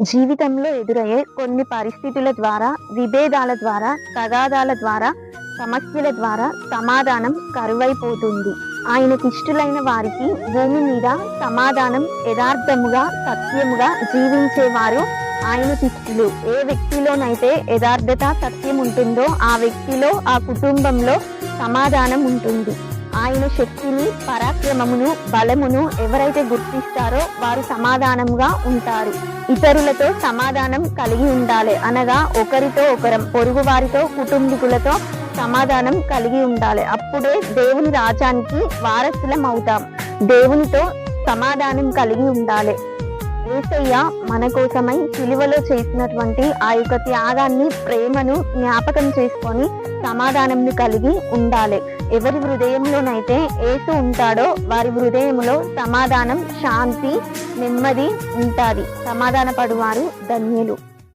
జీవితంలో ఎదురయ్యే కొన్ని పరిస్థితుల ద్వారా, విభేదాల ద్వారా, తగాదాల ద్వారా, సమస్యల ద్వారా సమాధానం కరువైపోతుంది. ఆయనకిష్టులైన వారికి భూమి మీద సమాధానం, యథార్థముగా, సత్యముగా జీవించేవారు ఆయనకిష్టులు. ఏ వ్యక్తిలోనైతే యథార్థత, సత్యం ఉంటుందో ఆ వ్యక్తిలో, ఆ కుటుంబంలో సమాధానం ఉంటుంది. ఆయన శక్తిని, పరాక్రమమును, బలమును ఎవరైతే గుర్తిస్తారో వారు సమాధానంగా ఉంటారు. ఇతరులతో సమాధానం కలిగి ఉండాలి. అనగా ఒకరితో ఒకరం, పొరుగు వారితో, కుటుంబీకులతో సమాధానం కలిగి ఉండాలి. అప్పుడే దేవుని రాజ్యానికి వారసులం అవుతాం. దేవునితో సమాధానం కలిగి ఉండాలి. యేసయ్య మన కోసమై సిలువలో చేసినటువంటి ఆ యొక్క త్యాగాన్ని, ప్రేమను జ్ఞాపకం చేసుకొని సమాధానంని కలిగి ఉండాలి. ఎవరి హృదయంలోనైతే యేసు ఉంటాడో వారి హృదయంలో సమాధానం, శాంతి, నెమ్మది ఉంటాది. సమాధాన పడువారు ధన్యులు.